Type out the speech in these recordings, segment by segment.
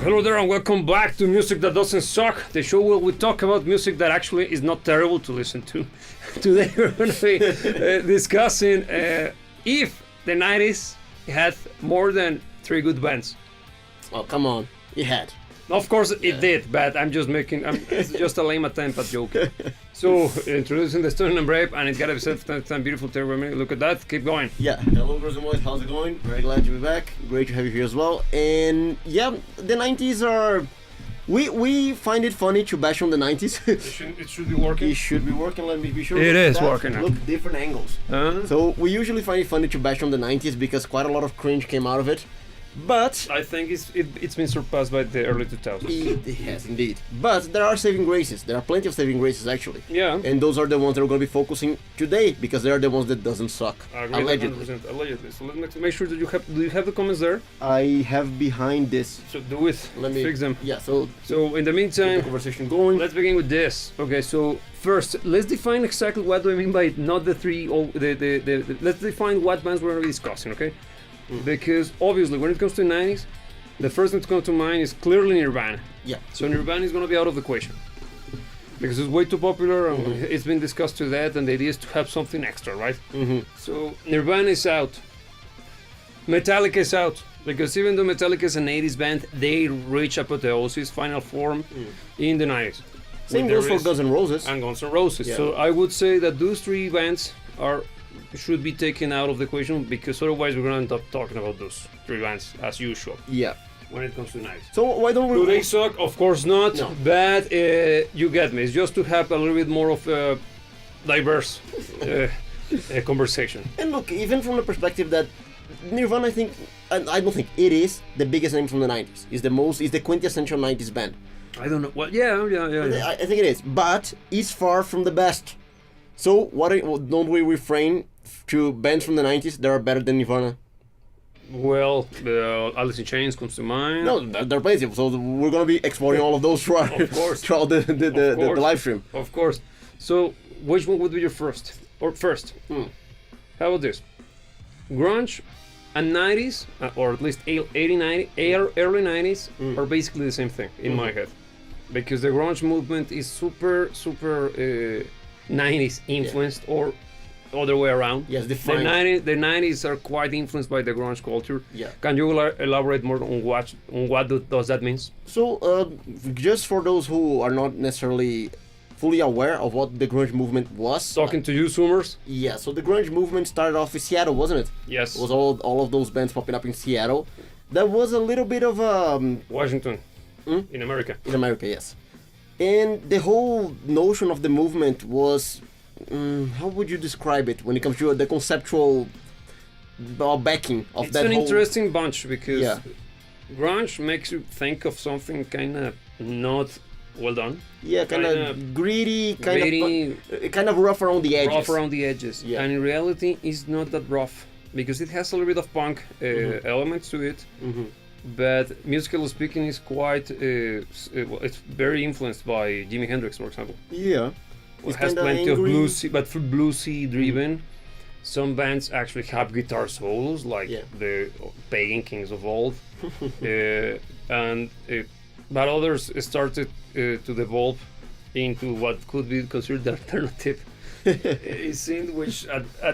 Hello there and welcome back to Music That Doesn't Suck, the show where we talk about music that actually is not terrible to listen to. Today we're going to be discussing if the 90s had more than 3 good bands. Oh, come on. It had. Of course it did, but I'm just it's just a lame attempt at joking. So, introducing the Stone and Brave, and it got to be said, beautiful, terrible. Look at that, keep going. Yeah, hello girls and boys, how's it going? Very glad to be back, great to have you here as well. And yeah, the 90s are... We find it funny to bash on the 90s. It should be working. It should be working, let me be sure. It is working now. Look, different angles. So, we usually find it funny to bash on the 90s because quite a lot of cringe came out of it. But I think it's been surpassed by the early 2000s. It has indeed. But there are saving graces. There are plenty of saving graces actually. Yeah. And those are the ones that we're going to be focusing today because they are the ones that doesn't suck. Allegedly. Allegedly. So let's make sure that do you have the comments there? I have behind this. So do it. Let me fix them. Yeah. So in the meantime, the conversation going. Let's begin with this. Okay. So first, let's define exactly what do I mean by not the three. Let's define what bands we're going to be discussing. Okay. Because obviously when it comes to the 90s, the first thing to come to mind is clearly Nirvana. Yeah. So Nirvana is going to be out of the equation. Because it's way too popular and it's been discussed to that, and the idea is to have something extra, right? So Nirvana is out. Metallica is out. Because even though Metallica is an 80s band, they reach apotheosis, final form, in the 90s. Same goes for Guns N' Roses. And Guns N' Roses. Yeah. So I would say that those 3 bands should be taken out of the equation, because otherwise we're going to end up talking about those 3 bands as usual. Yeah. When it comes to 90s. So why don't we... Do they suck? Of course not. No. But you get me. It's just to have a little bit more of a diverse conversation. And look, even from the perspective that Nirvana, I think, and I don't think it is the biggest name from the 90s. It's the quintessential 90s band. I don't know. Well, yeah. I think it is, but it's far from the best. So don't we refrain to bands from the 90s that are better than Nirvana? Well, Alice in Chains comes to mind. No, there are plenty. So we're going to be exploring all of those throughout the live stream. Of course. So which one would be your first? How about this? Grunge and 90s, or at least early 90s, are basically the same thing in my head. Because the grunge movement is super 90s influenced, or other way around. Yes, the 90s are quite influenced by the grunge culture. Yeah. Can you elaborate more on what does that mean? So, just for those who are not necessarily fully aware of what the grunge movement was. Talking to you, Zoomers. Yeah, so the grunge movement started off in Seattle, wasn't it? Yes. It was all of those bands popping up in Seattle. That was a little bit of Washington. In America. In America, yes. And the whole notion of the movement was, how would you describe it when it comes to the conceptual backing of that whole... It's an interesting bunch, because grunge makes you think of something kind of not well done. Yeah, kind of greedy, kind of rough around the edges. Yeah. And in reality, it's not that rough, because it has a little bit of punk elements to it. But musically speaking, is quite it's very influenced by Jimi Hendrix, for example. Yeah, it has plenty of bluesy, but bluesy driven. Some bands actually have guitar solos, like the Pagan Kings of old, but others started to devolve into what could be considered the alternative. Scene, which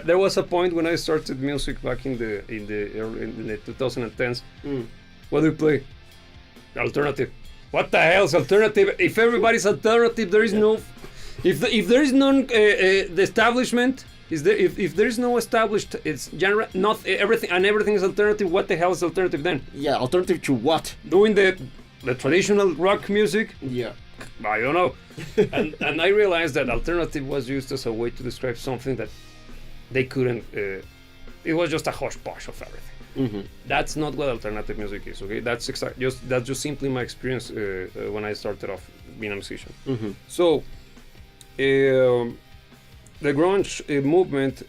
there was a point when I started music back in the 2010s. What do you play? Alternative. What the hell is alternative? If everybody's alternative, there is no. If there is none, the establishment is there. If there is no established, it's genre. Not everything, and everything is alternative. What the hell is alternative then? Yeah, alternative to what? Doing the traditional rock music. Yeah. I don't know. and I realized that alternative was used as a way to describe something that they couldn't. It was just a hush-posh of everything. That's not what alternative music is. Okay, that's just simply my experience when I started off being a musician. So, the grunge movement.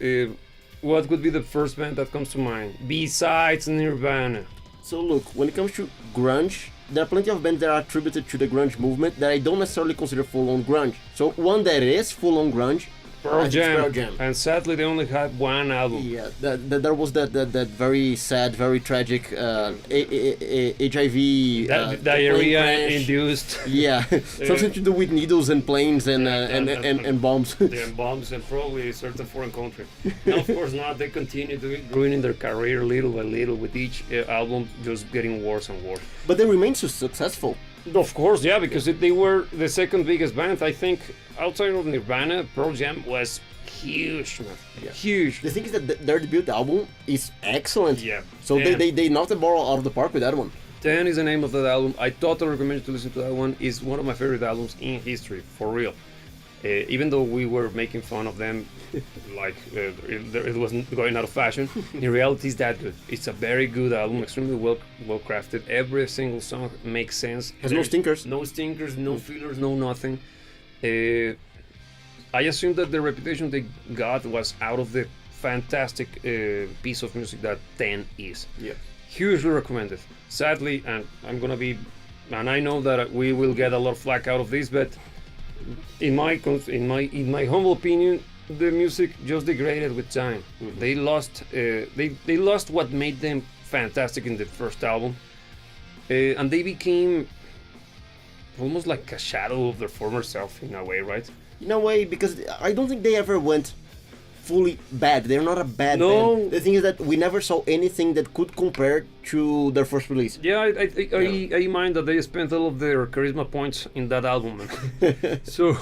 What would be the first band that comes to mind besides Nirvana? So look, when it comes to grunge, there are plenty of bands that are attributed to the grunge movement that I don't necessarily consider full-on grunge. So one that is full-on grunge Pearl Jam. Pearl Jam. And sadly, they only had one album. Yeah, there was that very sad, very tragic HIV Diarrhea induced. Yeah, something to do with needles and planes and bombs. And bombs and probably a certain foreign country. No, of course not. They continue to ruining their career little by little with each album just getting worse and worse. But they remain so successful. Of course, yeah, because they were the second biggest band. I think outside of Nirvana, Pearl Jam was huge, man. Yeah. Huge. The thing is that their debut album is excellent. Yeah. So they knocked the ball out of the park with that one. 10 is the name of that album. I totally recommend you to listen to that one. It's one of my favorite albums in history, for real. Even though we were making fun of them, like it wasn't going out of fashion, in reality it's that good. It's a very good album, extremely well crafted. Every single song makes sense. Has no stinkers. No stinkers, no fillers, no nothing. I assume that the reputation they got was out of the fantastic piece of music that 10 is. Yeah. Hugely recommended. Sadly, and I know that we will get a lot of flack out of this, but in my humble opinion, the music just degraded with time. Mm-hmm. They lost what made them fantastic in the first album, and they became almost like a shadow of their former self in a way, right? In a way, because I don't think they ever went fully bad. They're not a bad band. The thing is that we never saw anything that could compare to their first release. Yeah, I mind that they spent all of their charisma points in that album, man. So,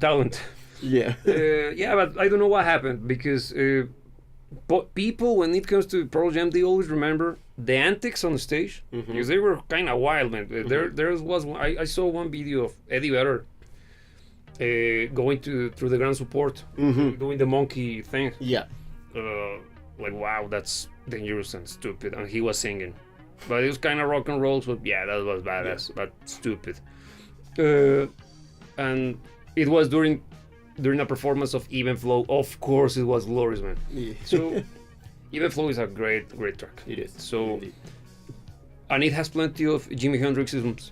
talent. Yeah. Yeah, but I don't know what happened because but people, when it comes to Pearl Jam, they always remember the antics on the stage because they were kind of wild, man. There was I saw one video of Eddie Vedder going through the ground support, doing the monkey thing. Yeah. Like, wow, that's dangerous and stupid. And he was singing. But it was kind of rock and roll, so yeah, that was badass, but stupid. And it was during a performance of Even Flow. Of course, it was glorious, man. Yeah. So, Even Flow is a great track. It is. So, indeed. And it has plenty of Jimi Hendrixisms.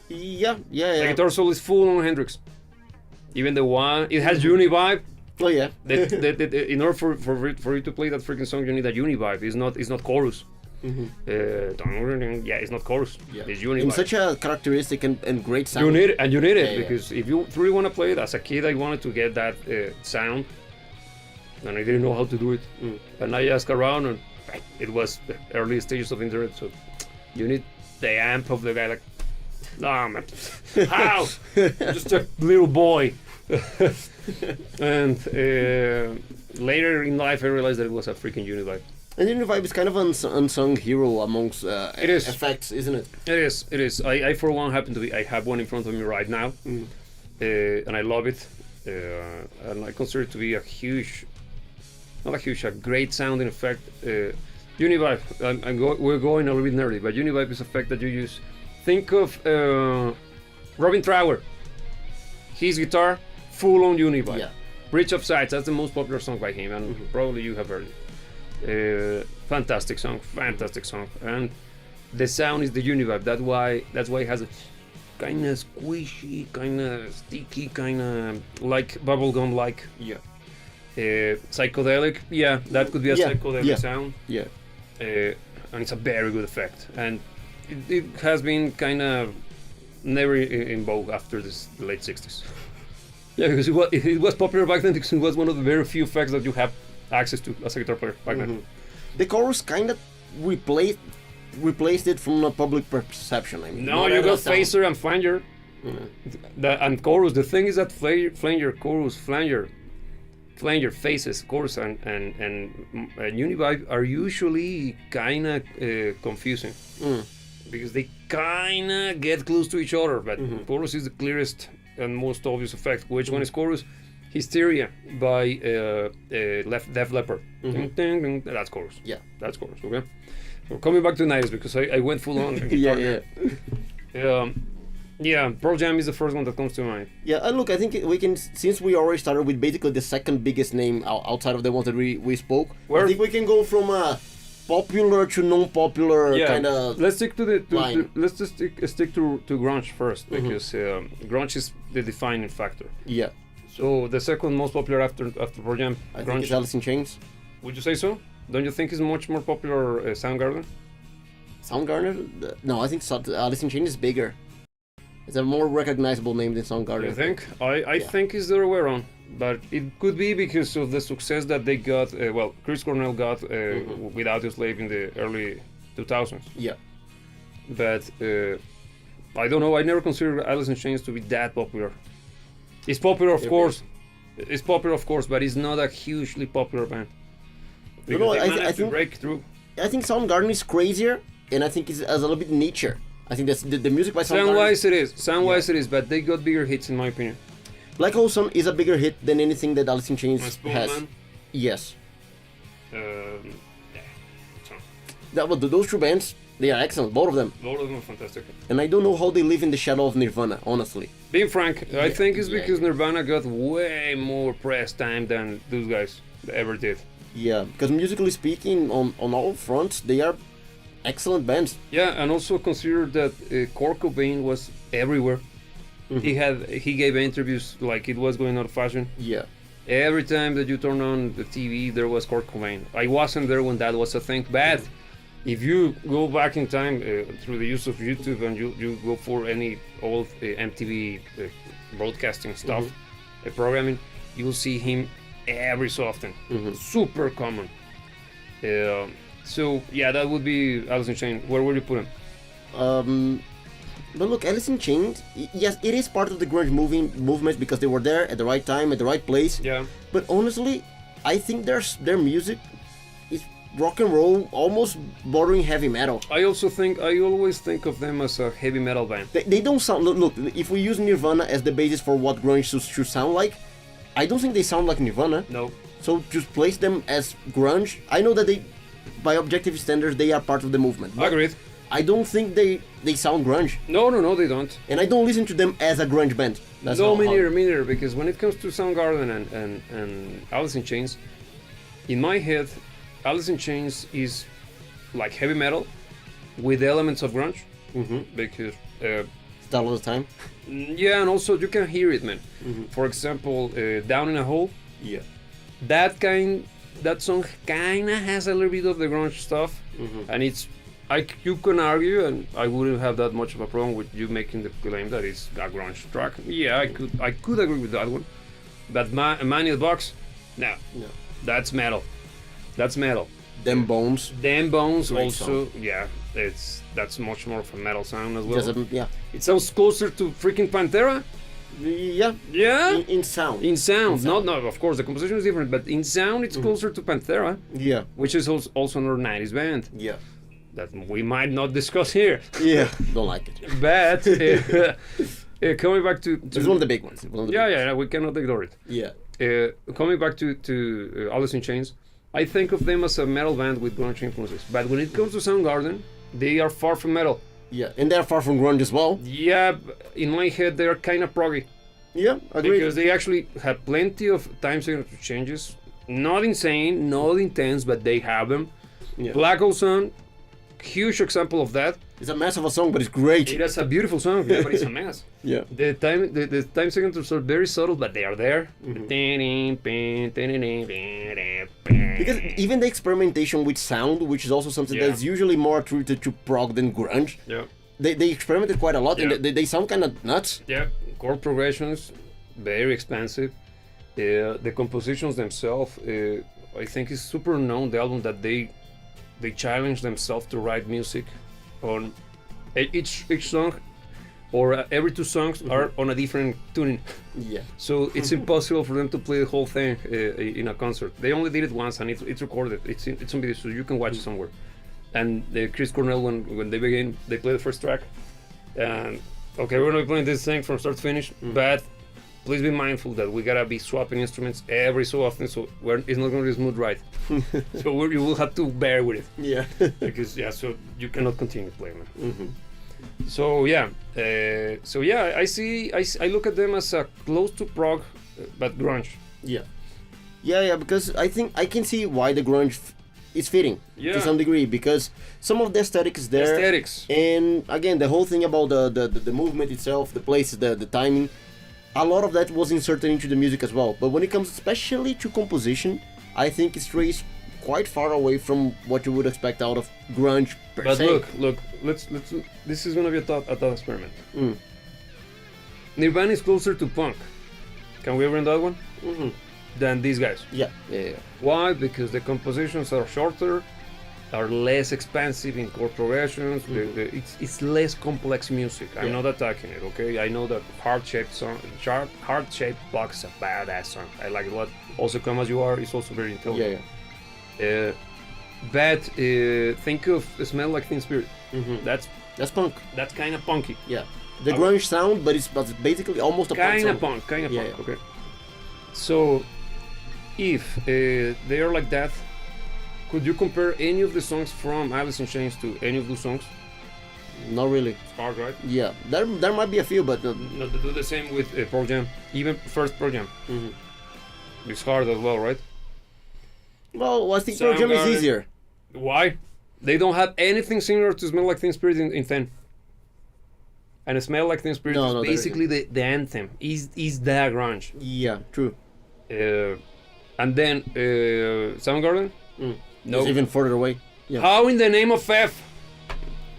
Yeah. The guitar solo is full on Hendrix. Even the one, it has uni vibe. Oh yeah. In order for you to play that freaking song, you need a uni vibe. It's not chorus. Yeah, it's not chorus. Yeah. It's uni In vibe. such a characteristic and great sound. You need it, Yeah. because if you really want to play it, as a kid, I wanted to get that sound, and I didn't know how to do it. And I asked around, and it was the early stages of internet, so you need the amp of the guy. Like, no, man, how? I'm just a little boy. And later in life, I realized that it was a freaking Univibe. And Univibe is kind of an unsung hero amongst It is. effects, isn't it? It is. I for one happen to be. I have one in front of me right now, and I love it. And I consider it to be a great sounding effect. Univibe. We're going a little bit nerdy, but Univibe is an effect that you use. Think of Robin Trower. His guitar, full on Univibe. Yeah. Bridge of Sighs. That's the most popular song by him, and probably you have heard it. Fantastic song, and the sound is the Univibe. That's why it has a kind of squishy, kind of sticky, kind of like bubblegum, like psychedelic. Yeah, that could be a psychedelic sound. Yeah. And it's a very good effect, and it has been kind of never in vogue after the late 60s. Yeah, because it was popular back then because it was one of the very few effects that you have access to as a guitar player back then. The chorus kind of replaced it from a public perception. I mean, No, you got phaser and flanger. And chorus. The thing is that flanger, chorus, flanger, phases, chorus, and Univibe are usually kind of confusing because they kind of get close to each other. But chorus is the clearest and most obvious effect. Which one is chorus? Hysteria by Def Leppard. Ding, ding, that's chorus. Yeah. That's chorus, okay? So coming back to 90s, because I went full on. Yeah, Pearl Jam is the first one that comes to mind. Yeah, and look, I think we can, since we already started with basically the second biggest name outside of the ones that we spoke, I think we can go from popular to non-popular kind of. Let's stick to let's just stick to grunge first, because grunge is the defining factor. Yeah. So the second most popular after Pearl Jam, I think grunge. it's Alice in Chains. Would you say so? Don't you think it's much more popular Soundgarden? Soundgarden? No, I think Alice in Chains is bigger. It's a more recognizable name than Soundgarden. You think? I think it's the other way around. But it could be because of the success that they got. Chris Cornell got with Audioslave in the early 2000s. Yeah. But I don't know. I never considered Alice in Chains to be that popular. It's popular, of course. It's popular, of course, but it's not a hugely popular band. Because they managed to break through. I think Soundgarden is crazier, and I think it's a little bit niche. I think that's the music by Soundgarden. Sound-wise it is. Sound-wise it is, but they got bigger hits in my opinion. Black Hole Sun is a bigger hit than anything that Alice in Chains has. Man. Yes. So. Those two bands, they are excellent, both of them. Both of them are fantastic. And I don't know how they live in the shadow of Nirvana, honestly. Being frank, I think it's because Nirvana got way more press time than those guys ever did. Yeah, because musically speaking, on all fronts, they are excellent bands. Yeah, and also consider that Kurt Cobain was everywhere. He gave interviews like it was going out of fashion. Yeah. Every time that you turn on the TV, there was Kurt Cobain. I wasn't there when that was a thing. But if you go back in time through the use of YouTube and you go for any old MTV broadcasting stuff, programming, you'll see him every so often. Super common. So yeah, that would be Alice in Chains. Where would you put him? But look, Alice in Chains, yes, it is part of the grunge movement because they were there at the right time, at the right place. Yeah. But honestly, I think their music is rock and roll, almost bordering heavy metal. I always think of them as a heavy metal band. They don't sound. Look, if we use Nirvana as the basis for what grunge should sound like, I don't think they sound like Nirvana. No. So just place them as grunge. I know that they, by objective standards, they are part of the movement. Agreed. I don't think they sound grunge. No, they don't. And I don't listen to them as a grunge band. That's me neither, because when it comes to Soundgarden and Alice in Chains, in my head, Alice in Chains is like heavy metal with elements of grunge. Because... Style of the time? Yeah, and also you can hear it, man. For example, Down in a Hole. Yeah. That song kinda has a little bit of the grunge stuff, and you can argue, and I wouldn't have that much of a problem with you making the claim that it's a grunge track. Yeah, I could agree with that one. But Man in the Box, no, that's metal. That's metal. Them Bones. Them Bones Great also, song. yeah, that's much more of a metal sound as well. Yeah. It sounds closer to freaking Pantera. Yeah. Yeah. In sound. In sound, no, of course the composition is different, but in sound it's closer to Pantera. Yeah. Which is also another 90's band. Yeah. That we might not discuss here. Yeah. Don't like it. But coming back to it's one of the big ones. Yeah, we cannot ignore it. Yeah. Coming back to Alice in Chains, I think of them as a metal band with grunge influences. But when it comes to Soundgarden, they are far from metal. Yeah, and they're far from grunge as well. Yeah, in my head they are kind of proggy. Yeah, agreed. Because they actually have plenty of time signature changes. Not insane, not intense, but they have them. Yeah. Black Hole Sun, huge example of that. It's a mess of a song, but it's great. It is a beautiful song, yeah, but it's a mess. Yeah. The time signatures are very subtle, but they are there. Because even the experimentation with sound, which is also something that's usually more attributed to prog than grunge, they experimented quite a lot, and they sound kind of nuts. Yeah, chord progressions, very expensive. The compositions themselves, I think is super known, the album that they challenge themselves to write music on each song, or every two songs are on a different tuning. Yeah. So it's impossible for them to play the whole thing in a concert. They only did it once, and it's recorded. It's on video, so you can watch it somewhere. And Chris Cornell, when they begin, they play the first track. And okay, we're gonna be playing this thing from start to finish, but please be mindful that we gotta be swapping instruments every so often, so it's not gonna be a smooth ride. So you will have to bear with it. Yeah. Because so you cannot continue playing. So I look at them as a close to prog, but grunge. Yeah, because I think I can see why the grunge is fitting to some degree, because some of the aesthetic is there. And again, the whole thing about the movement itself, the places, the timing, a lot of that was inserted into the music as well. But when it comes especially to composition, I think it strays quite far away from what you would expect out of grunge per But se. look, let's. This is gonna be a thought experiment. Mm. Nirvana is closer to punk. Can we agree on that one? Hmm. Than these guys. Yeah. Why? Because the compositions are shorter, are less expensive in chord progressions. It's less complex music. I'm Yeah. not attacking it, okay? I know that Heart-Shaped Box is a badass song. I like it a lot. Also, Come As You Are is also very intelligent. Yeah. But think of Smell Like Teen Spirit. Mm-hmm. That's punk. kind of punky. Yeah. The grunge sound, but it's basically almost a punk Kind sound. of punk, kind of Yeah, punk. yeah. Okay. So, if they are like that, could you compare any of the songs from Alice in Chains to any of those songs? Not really. It's hard, right? Yeah. There might be a few, but Not to do the same with Pearl Jam, even first Pearl Jam. Mhm. It's hard as well, right? Well, I think Pearl Jam is Soundgarden. easier. Why? They don't have anything similar to Smell Like Teen Spirit in 10. And Smell Like Teen Spirit No, is there basically the anthem. Is that grunge? Yeah, true. And then Soundgarden? No. It's even further away. Yeah. How in the name of F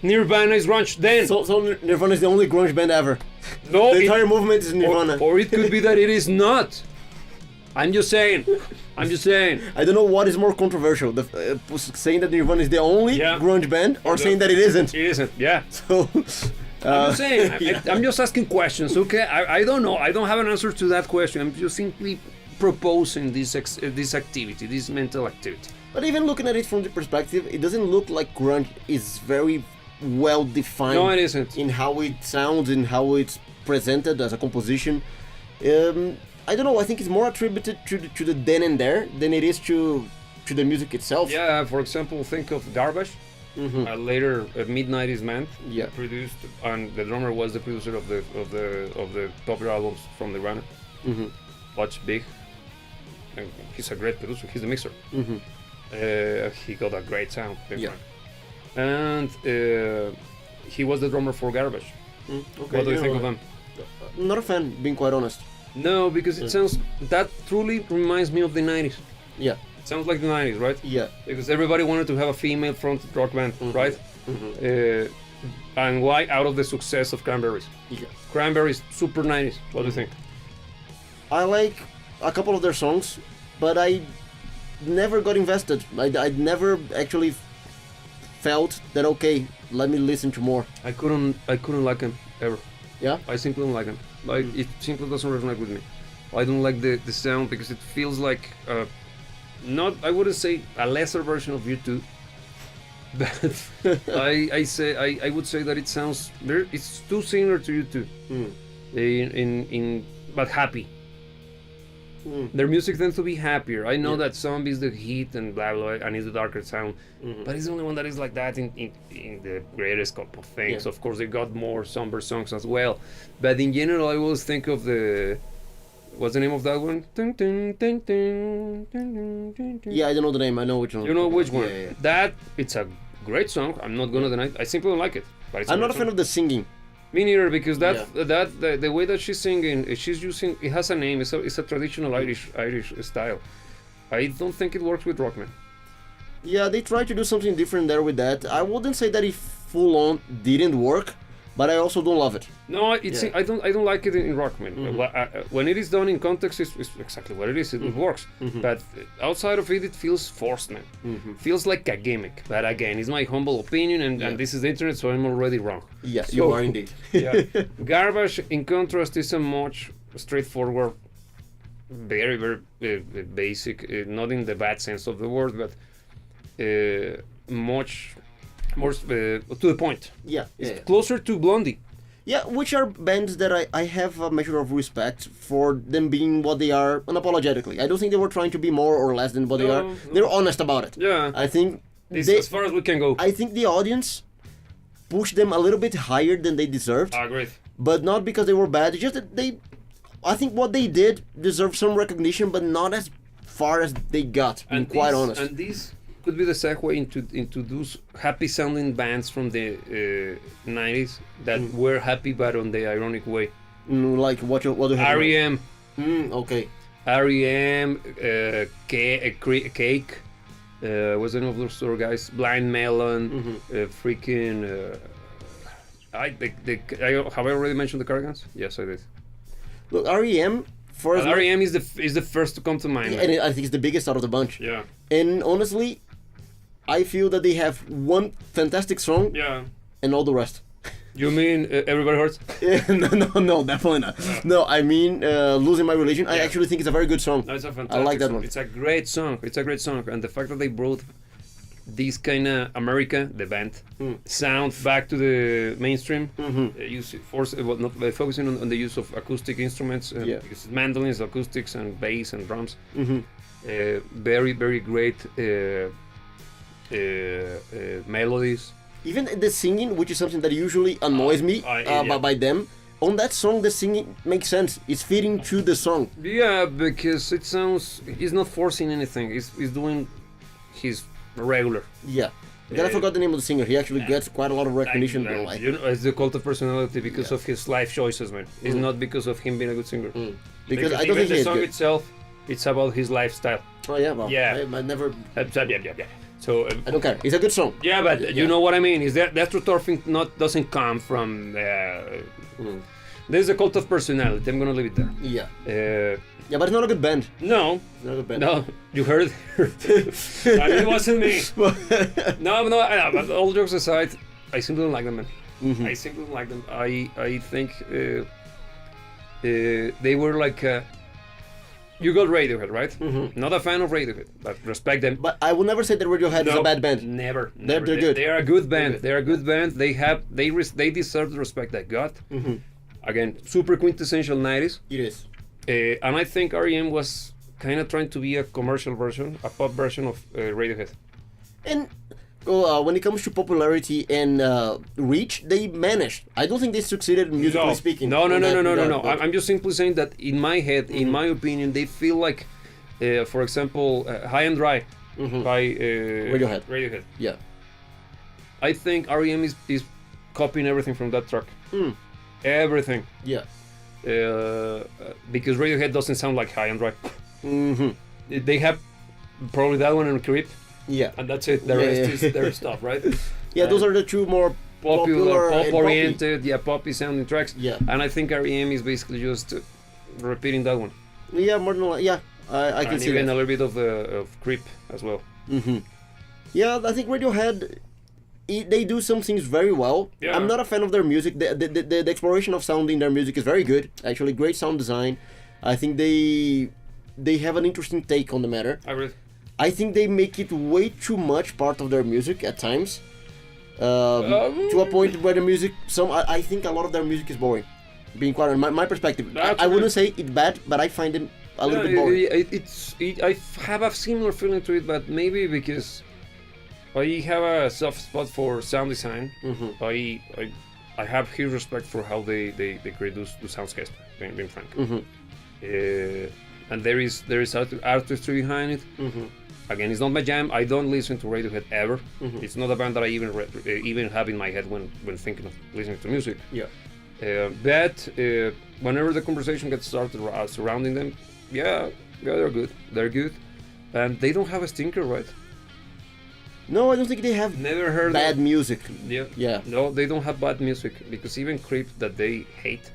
Nirvana is grunge then? So Nirvana is the only grunge band ever. No, The it- entire movement is Nirvana. or it could be that it is not. I'm just saying. I don't know what is more controversial, saying that Nirvana is the only Yeah. grunge band, or saying that it isn't. It isn't, yeah. So, I'm just saying. yeah. I'm just asking questions, okay? I don't know. I don't have an answer to that question. I'm just simply proposing this activity, this mental activity. But even looking at it from the perspective, it doesn't look like grunge is very well defined No, it isn't. in how it sounds and how it's presented as a composition. I don't know. I think it's more attributed to the then and there than it is to the music itself. Yeah, for example, think of Garbage, Mhm. a later mid-90s band. Yeah. Produced, and the drummer was the producer of the popular albums from Nirvana. Mhm. Watch Big. And he's a great producer. He's the mixer. Mhm. He got a great sound. Big Yeah. one. And he was the drummer for Garbage. Okay. What do you think of them? Not a fan, being quite honest. No, because it sounds that truly reminds me of the 90s. Yeah. It sounds like the 90s, right? Yeah. Because everybody wanted to have a female fronted rock band, right? Mhm. And why? Out of the success of Cranberries. Yeah. Cranberries, super 90s. What do you think? I like a couple of their songs, but I never got invested. I never actually felt that okay, let me listen to more. I couldn't like them ever. Yeah. I simply don't like them. Like it simply doesn't resonate with me. I don't like the sound because it feels like not, I wouldn't say a lesser version of U2, but I would say that it sounds it's too similar to U2 in but happy. Their music tends to be happier. I know Yeah. that Zombies the heat and blah blah and it's the darker sound, but it's the only one that is like that in the greatest couple of things. Yeah. Of course, they got more somber songs as well, but in general, I always think of the what's the name of that one? Dun, dun, dun, dun, dun, dun, dun, dun. Yeah, I don't know the name. I know which one. You know which one? Yeah. That it's a great song. I'm not gonna deny it. I simply don't like it. But it's I'm not a great fan song. of the singing. Me neither, because the way that she's singing, she's using, it has a name. It's a traditional Irish style. I don't think it works with Rockman. Yeah, they tried to do something different there with that. I wouldn't say that it full on didn't work, but I also don't love it. No, it's Yeah. I don't like it in Rockman. When it is done in context, it's exactly what it is. It works. But outside of it, it feels forced, man. Feels like a gimmick. But again, it's my humble opinion, and this is the internet, so I'm already wrong. Yeah, So- you are indeed. Yeah. Garbage, in contrast, is a much straightforward, very, very basic, not in the bad sense of the word, but much more to the point. Yeah, It's yeah. closer to Blondie. Yeah, which are bands that I have a measure of respect for them being what they are unapologetically. I don't think they were trying to be more or less than what they are. No. They're honest about it. Yeah. I think It's they, as far as we can go. I think the audience pushed them a little bit higher than they deserved, Agreed. but not because they were bad. It's just that I think what they did deserved some recognition, but not as far as they got. Being quite honest. And this could be the segue into those happy sounding bands from the 90s that were happy but on the ironic way. Like what do you have? REM, Okay. REM, Cake. What's the name of those store guys? Blind Melon, freaking. Have I already mentioned the Cardigans? Yes, I did. Look, REM. REM is the first to come to mind. And I think it's the biggest out of the bunch. Yeah. And honestly, I feel that they have one fantastic song. Yeah. And all the rest. You mean Everybody Hurts? No, definitely not. No, I mean Losing My Religion. I actually think it's a very good song. No, it's a fantastic I like that song. one. It's a great song. And the fact that they brought this kind of America, the band, sound back to the mainstream, focusing on the use of acoustic instruments, because mandolins, acoustics, and bass and drums. Very, very great melodies. Even the singing, which is something that usually annoys me by them, on that song the singing makes sense. It's fitting to the song. Yeah, because it sounds, he's not forcing anything. He's doing his regular. Yeah. Then I forgot the name of the singer. He actually gets quite a lot of recognition. It's the cult of personality because of his life choices, man. It's not because of him being a good singer. Because I don't think the song itself, it's about his lifestyle. Oh yeah, well, yeah. I never. Yeah. So I don't care. It's a good song. Yeah, but you know what I mean. Is that thing doesn't come from. There's a cult of personality. I'm gonna leave it there. Yeah. Yeah, but it's not a good band. No. It's not a good band. No, you heard it. It wasn't me. No. But all jokes aside, I simply don't like them, man. I simply don't like them. I think they were like. You got Radiohead, right? Not a fan of Radiohead, but respect them. But I will never say that Radiohead is a bad band. Never. They're good. They are a good band. They're a good band. They deserve the respect they got. Again, super quintessential 90s. It is. And I think REM was kind of trying to be a commercial version, a pop version of Radiohead. And when it comes to popularity and reach, they managed. I don't think they succeeded musically speaking. No. I'm just simply saying that in my head, in my opinion, they feel like, for example, High and Dry by Radiohead. Yeah. I think REM is copying everything from that track. Everything. Yeah. Because Radiohead doesn't sound like High and Dry. They have probably that one and Creep. Yeah. And that's it. The rest is their stuff, right? Yeah, those are the two more popular pop-oriented, poppy sounding tracks. Yeah. And I think REM is basically just repeating that one. Yeah, more than one. Yeah, I can see that. And even a little bit of Creep as well. Yeah, I think Radiohead, they do some things very well. Yeah. I'm not a fan of their music. The exploration of sound in their music is very good. Actually, great sound design. I think they have an interesting take on the matter. I think they make it way too much part of their music at times. To a point where the music, I think a lot of their music is boring. Being quite honest, my perspective. I wouldn't say it's bad, but I find it a little bit boring. I have a similar feeling to it, but maybe because I have a soft spot for sound design. I have huge respect for how they create those soundscapes, being frank. And there is artistry behind it. Again, it's not my jam. I don't listen to Radiohead ever. It's not a band that I even have in my head when thinking of listening to music. Yeah. But whenever the conversation gets started surrounding them, they're good. They're good, and they don't have a stinker, right? No, I don't think they have Never heard bad music. Yeah. No, they don't have bad music because even Creep that they hate.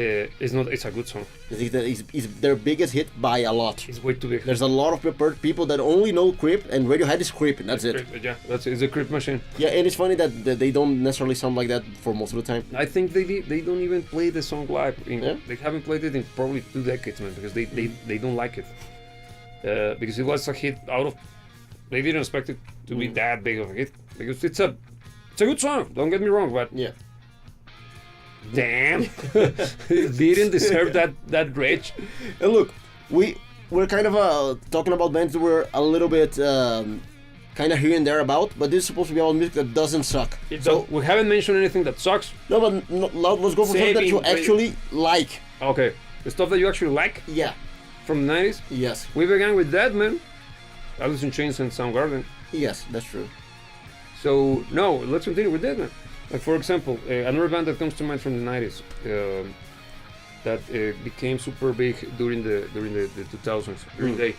It's a good song. I think that is their biggest hit by a lot. It's way too big. There's a lot of people that only know Creep, and Radiohead is Creep, and that's it. It's a Creep machine. Yeah, and it's funny that they don't necessarily sound like that for most of the time. I think they don't even play the song live. They haven't played it in probably 2 decades, man, because they don't like it. Because it was a hit out of. They didn't expect it to be that big of a hit because it's a good song. Don't get me wrong, but yeah. Damn, it didn't deserve that rage. And look, we're kind of talking about bands that we're a little bit kind of here and there about, but this is supposed to be all music that doesn't suck. So we haven't mentioned anything that sucks. No, but let's go for something that you actually like. Okay, the stuff that you actually like. Yeah. From the 90s. Yes. We began with that, man. Alice in Chains and Soundgarden. Yes, that's true. So no, let's continue with that, man. Like for example, another band that comes to mind from the 90s, that became super big during the 2000s. Green Day.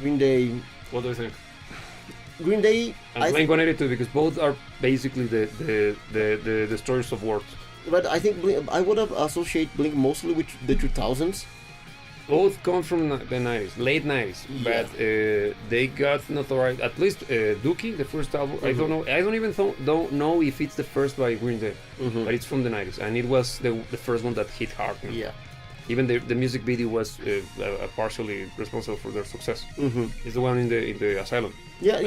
Green Day. What do you think? Green Day. And Blink-182, because both are basically the destroyers of world. But I think I would have associate Blink mostly with the 2000s. Both come from the 90s, late 90s, but they got notoriety. At least Dookie, the first album, I don't know. I don't even don't know if it's the first by Green Day, but it's from the 90s, and it was the first one that hit hard. Yeah. Even the music video was partially responsible for their success. It's the one in the asylum. Yeah,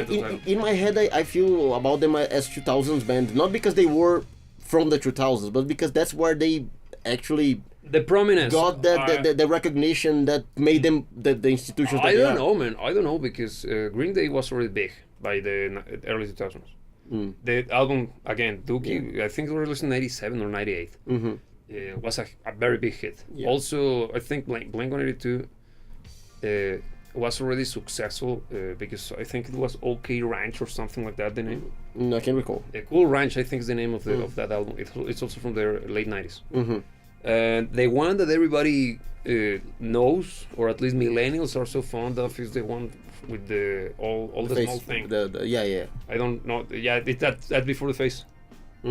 in my head, I feel about them as 2000s band, not because they were from the 2000s, but because that's where they actually the prominence got the recognition that made them the institutions that I don't know, man. I don't know, because Green Day was already big by the early 2000s. The album, again, Dookie, I think it was released in 97 or 98. Was a very big hit. Also, I think Blink-182 was already successful because I think it was OK Ranch or something like that, the name. No, I can't recall. Cool Ranch, I think, is the name of that album. It's also from the late 90s. And the one that everybody knows, or at least millennials are so fond of, is the one with all the face, small thing. Yeah. I don't know. Yeah, that's before the face. I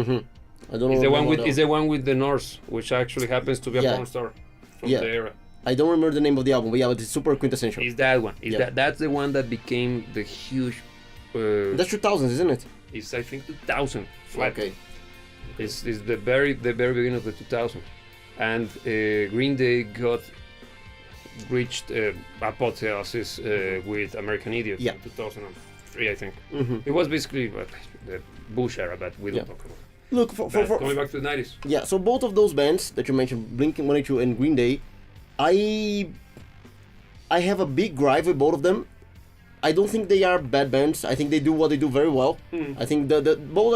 don't know. It's the one with the nurse, which actually happens to be a porn star from the era. I don't remember the name of the album, but yeah, it's super quintessential. It's that one. That's the one that became the huge. That's 2000s, isn't it? It's, I think, 2000. Flat. Okay. It's the very beginning of the 2000s, and Green Day reached apotheosis with American Idiot in 2003, I think. It was basically the Bush era, but we don't talk about it. Look, going back to the 90s. Yeah, so both of those bands that you mentioned, Blink-182 and Green Day, I have a big gripe with both of them. I don't think they are bad bands. I think they do what they do very well. I think the both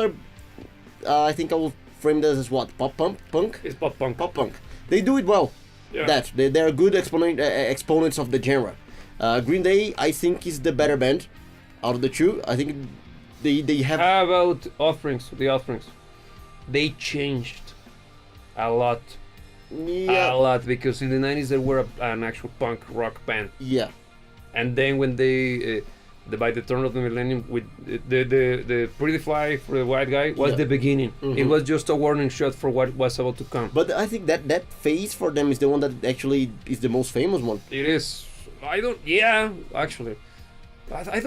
are. I think I will frame this as what, pop punk. It's pop punk. Pop punk. They do it well. Yeah. They are good exponents of the genre. Green Day, I think, is the better band out of the two. I think they have. How about The Offsprings? They changed a lot. Yeah. A lot, because in the 90s they were an actual punk rock band. Yeah. And then when they, by the turn of the millennium, with the Pretty Fly for the White Guy was the beginning. It was just a warning shot for what was about to come. But I think that phase for them is the one that actually is the most famous one. It is. I don't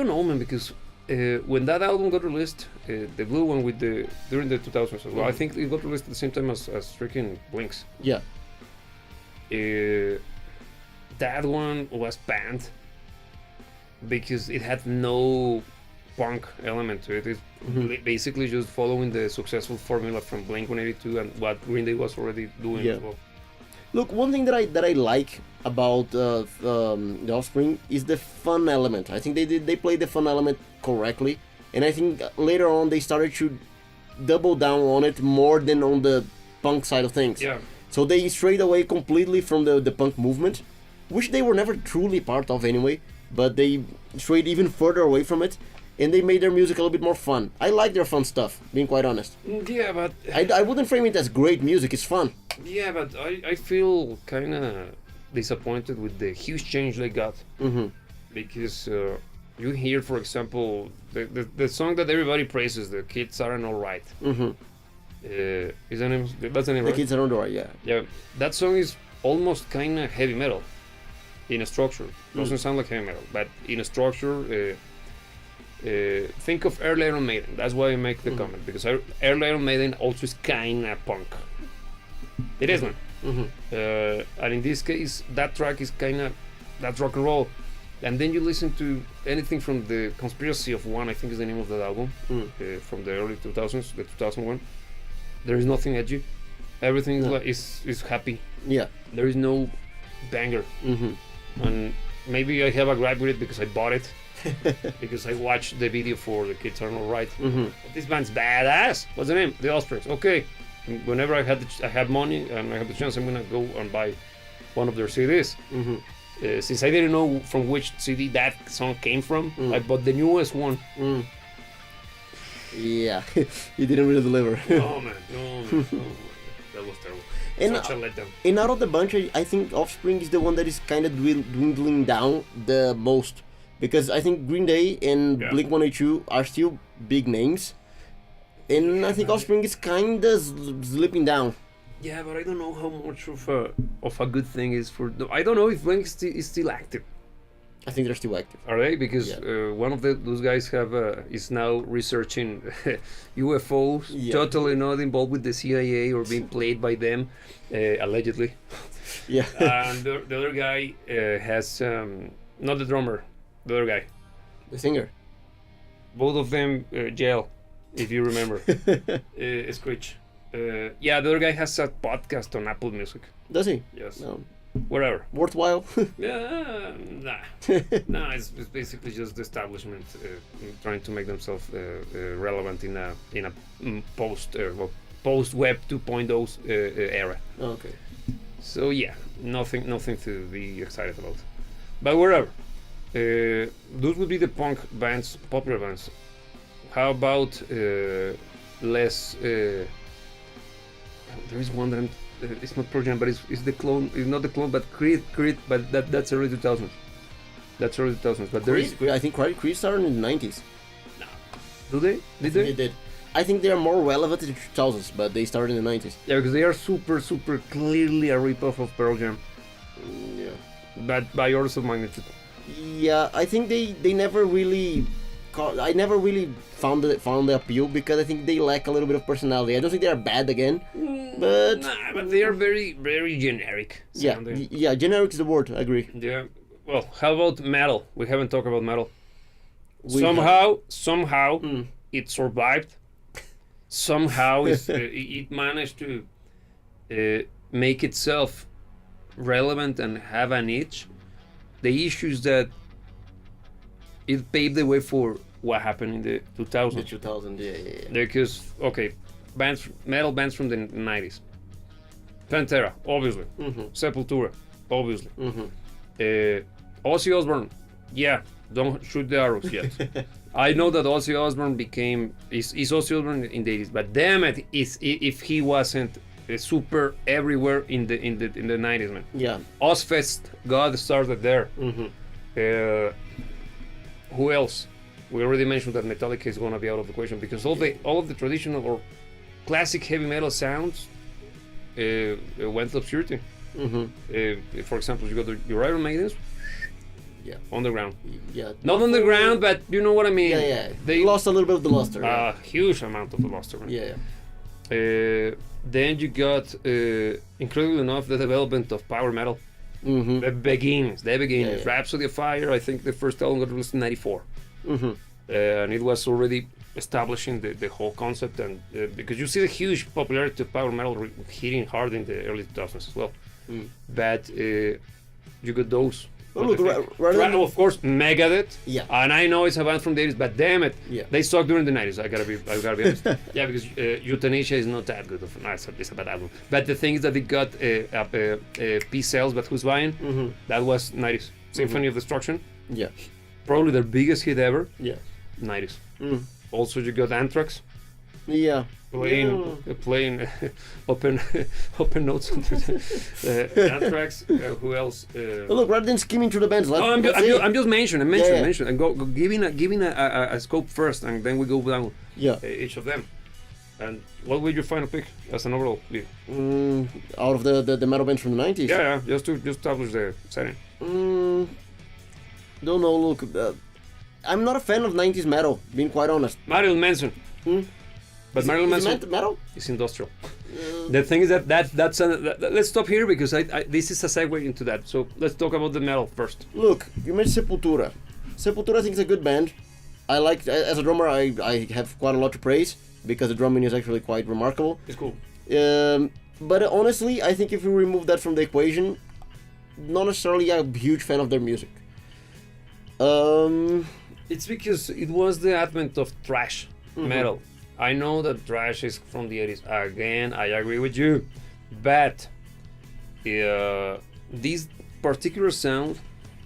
know, man, because when that album got released, the blue one during the 2000s as well, I think it got released at the same time as freaking Blinks. Yeah. That one was banned because it had no punk element to it. It's basically just following the successful formula from Blink-182 and what Green Day was already doing as well. Look, one thing that I like about the Offspring is the fun element. I think they played the fun element correctly, and I think later on they started to double down on it more than on the punk side of things. Yeah. So they strayed away completely from the punk movement, which they were never truly part of anyway, but they strayed even further away from it, and they made their music a little bit more fun. I like their fun stuff, being quite honest. Yeah, but I wouldn't frame it as great music, it's fun. Yeah, but I feel kind of disappointed with the huge change they got. Because you hear, for example, the song that everybody praises, The Kids Aren't Alright. Is that name? That's the name, The right? Kids Aren't Alright, yeah. Yeah, that song is almost kind of heavy metal in a structure. Doesn't sound like heavy metal, but in a structure. Think of Early Iron Maiden. That's why I make the comment, because Early Iron Maiden also is kind of punk. It is, man. And in this case, that track is that's rock and roll. And then you listen to anything from the Conspiracy of One, I think is the name of that album, from the early 2000s, the 2001. There is nothing edgy. Everything is happy. Yeah. There is no banger. And maybe I have a gripe with it because I bought it. Because I watched the video for The Kids Aren't Alright. This band's badass. What's the name? The Offsprings. Okay. Whenever I have money and I have the chance, I'm gonna go and buy one of their CDs. Since I didn't know from which CD that song came from, I bought the newest one. Yeah, you didn't really deliver. Oh man, the was terrible. And, Such a letdown. And out of the bunch, I think Offspring is the one that is kind of dwindling down the most. Because I think Green Day and Blink-182 are still big names. And I think Offspring is kind of slipping down. Yeah, but I don't know how much of a good thing is for... I don't know if Blink is still active. I think they're still active. Are they? Because one of those guys is now researching UFOs, totally not involved with the CIA or being played by them, allegedly. Yeah. And the other guy has, not the drummer, the other guy. The singer. Both of them jail, if you remember. Screech. Yeah, the other guy has a podcast on Apple Music. Does he? Yes. No. Whatever. Worthwhile? Yeah, nah. No, it's basically just the establishment trying to make themselves relevant in a post Web 2.0 era. Oh, okay. So yeah, nothing to be excited about. But whatever. Those would be the punk bands, popular bands. How about less? There is one that it's not Pearl Jam, but it's the clone. It's not the clone, but Creed. But that's early 2000s. That's early 2000s. But there is. I think Creed started in the 90s. No. Do they? Did they? They did. I think they are more relevant in the 2000s, but they started in the 90s. Yeah, because they are super clearly a ripoff of Pearl Jam. Yeah. But by orders of magnitude. Yeah, I think they never really. I never really found the appeal because I think they lack a little bit of personality. I don't think they are bad again, but but they are very generic. Sounding. Yeah, generic is the word. I agree. Yeah. Well, how about metal? We haven't talked about metal. Somehow, it survived. Somehow, it managed to make itself relevant and have a niche. The issue is that it paved the way for what happened in the 2000s. The 2000s, yeah. Because, okay, metal bands from the 90s. Pantera, obviously. Sepultura, obviously. Ozzy Osbourne, yeah, don't shoot the arrows yet. I know that Ozzy Osbourne is Ozzy Osbourne in the 80s, but damn it, if he wasn't super everywhere in the 90s, man. Yeah. Ozfest, God started there. Who else? We already mentioned that Metallica is going to be out of the equation because all of the traditional or classic heavy metal sounds went to obscurity. For example, you got your Iron Maidens. Yeah. Underground. Yeah. Not underground, but you know what I mean. Yeah. They lost a little bit of the luster. A huge amount of the luster. Man. Yeah. Then you got, incredibly enough, the development of power metal. The beginnings. Yeah. Rhapsody of Fire, I think the first album got released in 94. And it was already establishing the whole concept, and because you see the huge popularity of power metal hitting hard in the early 2000s as well. But you got those. Look, of course, Megadeth. Yeah. And I know it's a band from the 80s, but damn it, they sucked during the 90s. I gotta be honest. Yeah, because Euthanasia is not that good of an album. It's a bad album. But the thing is that it got Peace Sells, but Who's Buying? That was 90s. Symphony of Destruction. Yeah. Probably their biggest hit ever. Yeah. 90s. Also, you got Anthrax. Yeah. Playing open notes on Anthrax. Who else? Look, rather than skimming through the bands, I'm just mentioning, and go giving a scope first, and then we go down each of them. And what would your final pick as an overall view? Out of the metal bands from the 90s? Yeah, just to establish the setting. Don't know, look, I'm not a fan of 90s metal, being quite honest. Marilyn Manson. But Marilyn Manson metal? is industrial. The thing is that's let's stop here because this is a segue into that. So let's talk about the metal first. Look, you mentioned Sepultura. Sepultura I think is a good band. I like, as a drummer, I have quite a lot to praise because the drumming is actually quite remarkable. It's cool. But honestly, I think if you remove that from the equation, not necessarily a huge fan of their music. It's because it was the advent of thrash metal. I know that thrash is from the 80s. Again, I agree with you. But this particular sound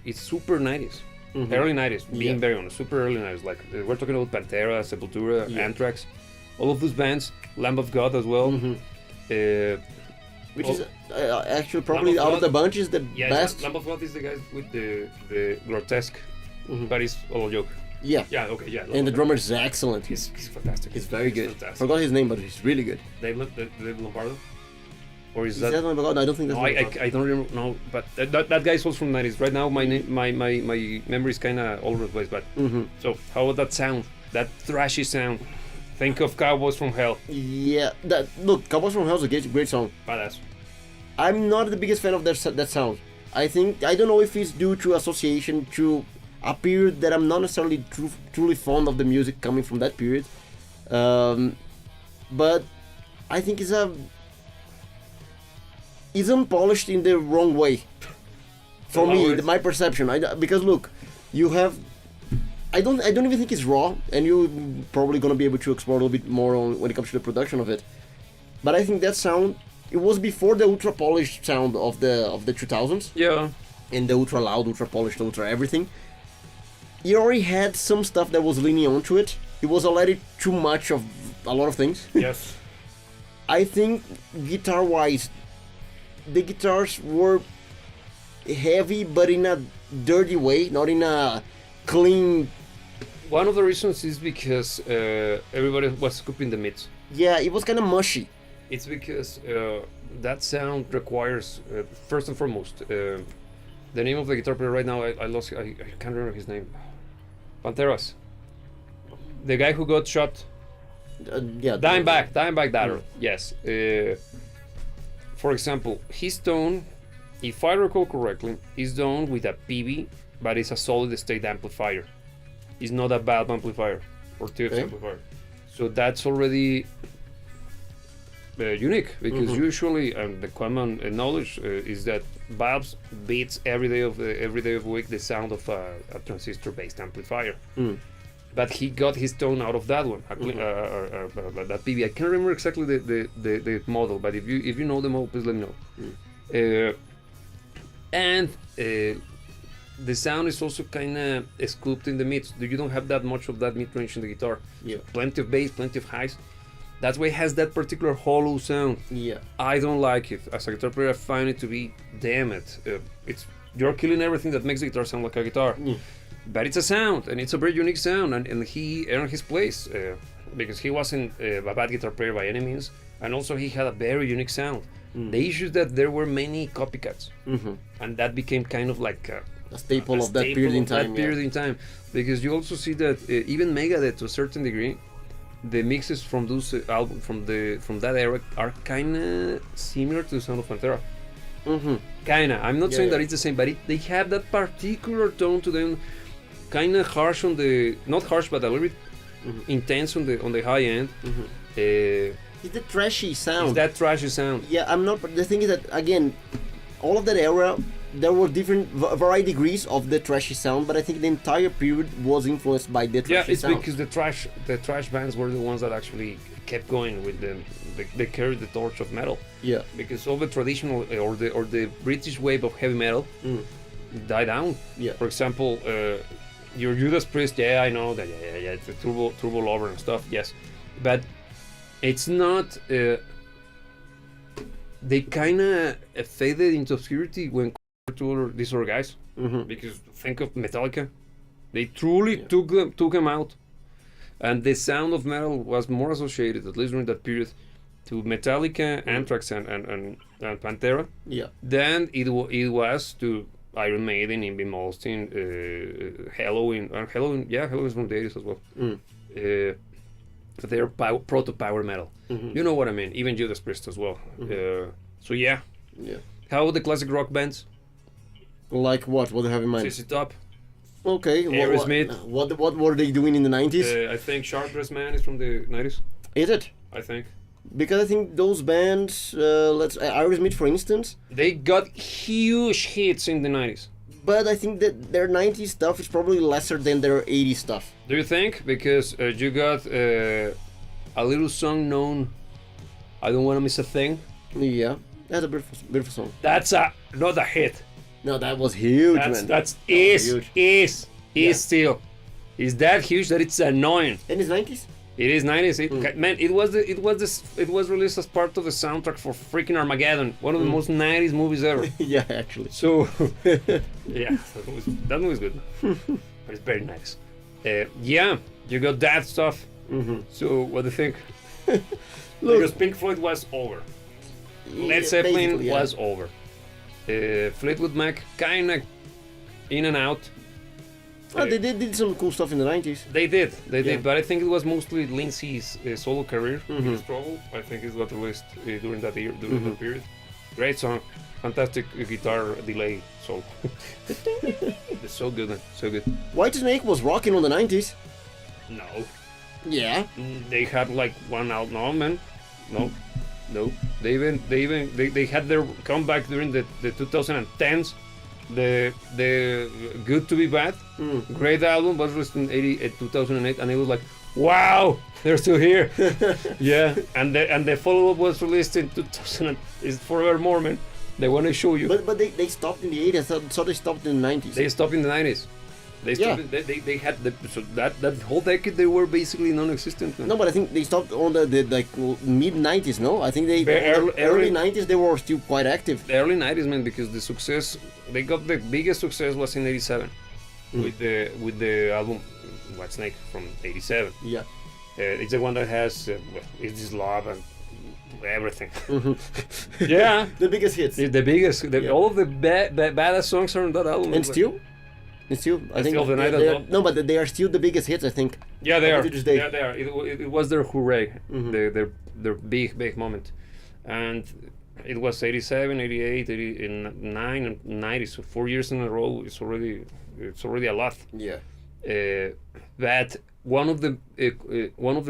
is super 90s. Early 90s, being very honest. Super early 90s. Like, we're talking about Pantera, Sepultura, Anthrax. All of those bands. Lamb of God as well. which is actually probably out of the bunch is the best. Lamb of God is the guy with the grotesque, but it's all a joke. Yeah. Yeah. Okay. Yeah. And the drummer is excellent. He's fantastic. He's very good. Fantastic. Forgot his name, but he's really good. Dave Lombardo. Or is that Lamb of God? I don't think that's. No, I don't remember. No, but that guy is also from the 90s. Right now, my memory is kind of all over the place. But so how about that sound? That thrashy sound. Think of Cowboys from Hell. Yeah. Look, Cowboys from Hell is a great song. Badass. I'm not the biggest fan of that sound. I don't know if it's due to association to a period that I'm not necessarily truly fond of the music coming from that period. But I think it's unpolished in the wrong way. For me, my perception. Because look, you have. I don't even think it's raw, and you're probably gonna be able to explore a little bit more when it comes to the production of it. But I think that sound, it was before the ultra polished sound of the 2000s. Yeah. And the ultra loud, ultra polished, ultra everything. You already had some stuff that was leaning onto it. It was already too much of a lot of things. Yes. I think guitar-wise, the guitars were heavy, but in a dirty way, not in a clean. One of the reasons is because everybody was scooping the mids. Yeah, it was kind of mushy. It's because that sound requires, first and foremost, the name of the guitar player right now, I can't remember his name. Panteras. The guy who got shot. Dimebag Darrell. Yes. For example, his tone, if I recall correctly, is done with a PV, but it's a solid state amplifier. It's not a valve amplifier or TFs amplifier. So that's already unique, because usually the common knowledge is that valves beats every day of the week the sound of a transistor-based amplifier. But he got his tone out of that one, that PV. I can't remember exactly the model, but if you know the model, please let me know. And the sound is also kind of scooped in the mids. You don't have that much of that mid-range in the guitar. Yeah. Plenty of bass, plenty of highs. That's why it has that particular hollow sound. Yeah. I don't like it. As a guitar player, I find it to be, damn it. You're killing everything that makes the guitar sound like a guitar. But it's a sound, and it's a very unique sound, and he earned his place because he wasn't a bad guitar player by any means, and also he had a very unique sound. The issue is that there were many copycats, and that became kind of like a staple of that period in time. Because you also see that even Megadeth, to a certain degree, the mixes from those albums from that era are kind of similar to the sound of Pantera. Kinda. I'm not saying that it's the same, but they have that particular tone to them. Kind of harsh on the, not harsh, but a little bit intense on the high end. It's the trashy sound. It's that trashy sound. Yeah, I'm not. The thing is that again, all of that era, there were different varied degrees of the trashy sound, but I think the entire period was influenced by the trashy sound. Yeah, it's because the trash bands were the ones that actually kept going with them. They carried the torch of metal. Yeah. Because all the traditional or the British wave of heavy metal died down. Yeah. For example, your Judas Priest, I know that, it's a turbo lover and stuff, yes, but it's not. They kind of faded into obscurity when compared to these other guys. Because think of Metallica, they truly took them out, and the sound of metal was more associated, at least during that period, to Metallica, Anthrax, and Pantera. Yeah. Than it was to Iron Maiden, Invin Malmsteen, Halloween. Halloween's from the 80s as well. They're proto-power metal. You know what I mean? Even Judas Priest as well. So yeah. How about the classic rock bands? Like what? What do you have in mind? ZZ Top. Okay. Aerosmith. What were they doing in the 90s? I think Sharp Dressed Man is from the 90s. Is it? I think. Because I think those bands, Aerosmith for instance, they got huge hits in the 90s. But I think that their 90s stuff is probably lesser than their 80s stuff. Do you think? Because you got a little song known, I Don't Want to Miss a Thing. Yeah, that's a beautiful song. That's not a hit. No, that was huge, man. That's still. Is that huge that it's annoying. In his 90s? It is 90s. Man, it was released as part of the soundtrack for freaking Armageddon, one of the most 90s movies ever. Yeah, actually. So, yeah, that movie's good, but it's very nice. Yeah, you got that stuff. So, what do you think? Because Pink Floyd was over. Led Zeppelin was over. Fleetwood Mac kind of in and out. Oh, they did some cool stuff in the 90s. They did, but I think it was mostly Lindsay's solo career. His Trouble, I think, is what released during that year, during that period. Great song, fantastic guitar delay, so it's so good, man, so good. Whitesnake was rocking on the 90s. No. Yeah. They had like one album, no man, no. They had their comeback during the 2010s. The Good to Be Bad, great album, was released in 2008, and it was like, wow, they're still here. Yeah, and the follow-up was released in 2000. Is Forevermore, man. They want to show you. But they stopped in the 80s. So they stopped in the 90s. They stopped in the 90s. They stopped. They had so that whole decade they were basically non-existent. Man. No, but I think they stopped on the like mid 90s. No, I think they early 90s they were still quite active. The early 90s, man, because the success they got, the biggest success was in '87 with the album Whitesnake from '87. Yeah, it's the one that has Is This Love and everything. Yeah, the biggest hits. It's the biggest. All of the badass songs are on that album. And still. I think still the night no, but they are still the biggest hits, I think. Yeah, they are. Yeah, they are. It was their hooray, their big moment, and it was 87, 88, 89, and 90. So 4 years in a row. It's already a lot. Yeah. But one of the